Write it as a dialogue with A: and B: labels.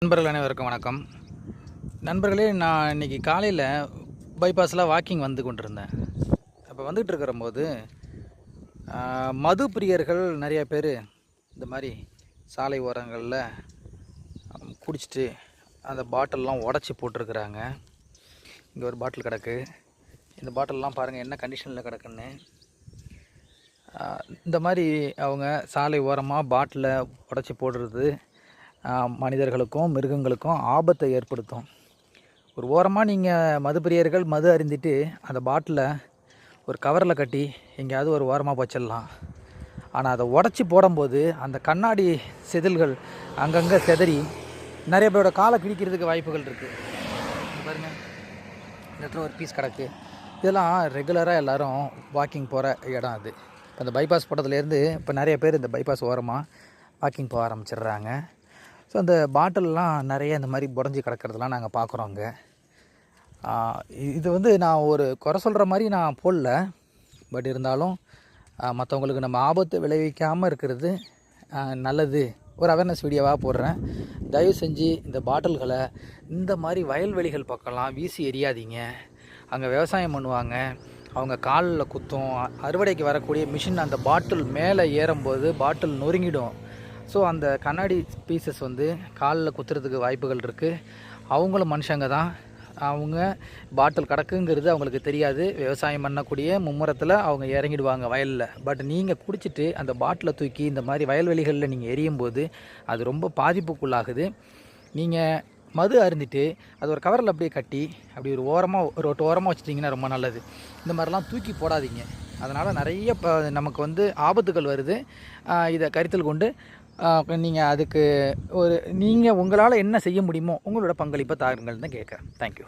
A: நண்பர்கள் அனைவருக்கும் வணக்கம். நண்பர்களே, நான் இன்றைக்கி காலையில் பைபாஸில் வாக்கிங் வந்து கொண்டிருந்தேன். அப்போ வந்துகிட்டு இருக்கிறபோது மது பிரியர்கள் நிறைய பேர் இந்த மாதிரி சாலை ஓரங்களில் குடிச்சிட்டு அந்த பாட்டிலெலாம் உடச்சி போட்டிருக்கிறாங்க. இங்கே ஒரு பாட்டில் கிடக்கு. இந்த பாட்டிலெலாம் பாருங்கள் என்ன கண்டிஷனில் கிடக்குன்னு. இந்த மாதிரி அவங்க சாலை ஓரமாக பாட்டிலை உடச்சி போடுறது மனிதர்களுக்கும் மிருகங்களுக்கும் ஆபத்தை ஏற்படுத்தும். ஒரு ஓரமாக நீங்கள் மது பிரியர்கள் மது அருந்திட்டு அந்த பாட்டிலை ஒரு கவரில் கட்டி எங்கேயாவது ஒரு ஓரமாக வச்சிடலாம். ஆனால் அதை உடச்சி போடும்போது அந்த கண்ணாடி செதில்கள் அங்கங்கே செதறி நிறைய பேரோட காலை கிழிக்கிறதுக்கு வாய்ப்புகள் இருக்குது. பாருங்கள், இந்த ஒரு பீஸ் கிடக்கு. இதெல்லாம் ரெகுலராக எல்லோரும் வாக்கிங் போகிற இடம். அது இப்போ அந்த பைபாஸ் போட்டதுலேருந்து இப்போ நிறைய பேர் இந்த பைபாஸ் ஓரமாக வாக்கிங் போக ஆரம்பிச்சிடுறாங்க. ஸோ அந்த பாட்டிலெலாம் நிறைய இந்த மாதிரி உடஞ்சி கிடக்கிறதுலாம் நாங்கள் பார்க்குறோங்க. இது வந்து நான் ஒரு குறை சொல்கிற மாதிரி நான் போடல. பட் இருந்தாலும் மற்றவங்களுக்கு நம்ம ஆபத்து விளைவிக்காமல் இருக்கிறது நல்லது. ஒரு அவேர்னஸ் வீடியோவாக போடுறேன். தயவு செஞ்சு இந்த பாட்டில்களை இந்த மாதிரி வயல்வெளிகள் பக்கம்லாம் வீசி எறியாதீங்க. அங்கே விவசாயம் பண்ணுவாங்க, அவங்க காலில் குத்தும். அறுவடைக்கு வரக்கூடிய மிஷின் அந்த பாட்டில் மேலே ஏறும்போது பாட்டில் நொறுங்கிடும். ஸோ அந்த கண்ணாடி பீசஸ் வந்து காலில் குத்துறதுக்கு வாய்ப்புகள் இருக்குது. அவங்களும் மனுஷங்க தான். அவங்க பாட்டில் கிடக்குங்கிறது அவங்களுக்கு தெரியாது. விவசாயம் பண்ணக்கூடிய மும்முரத்தில் அவங்க இறங்கிடுவாங்க வயலில். பட் நீங்கள் குடிச்சிட்டு அந்த பாட்டிலை தூக்கி இந்த மாதிரி வயல்வெளிகளில் நீங்கள் எரியும் போது அது ரொம்ப பாதிப்புக்குள்ளாகுது. நீங்கள் மது அருந்திட்டு அது ஒரு கவரில் அப்படியே கட்டி அப்படி ஒரு ஓரமாக வச்சுட்டிங்கன்னா ரொம்ப நல்லது. இந்த மாதிரிலாம் தூக்கி போடாதீங்க. அதனால் நிறைய நமக்கு வந்து ஆபத்துகள் வருது. இதை கருத்தில் கொண்டு நீங்கள் அதுக்கு நீங்கள் உங்களால் என்ன செய்ய முடியுமோ உங்களோட பங்களிப்பை தாருங்கள்னு தான் கேட்குறேன். தேங்க்யூ.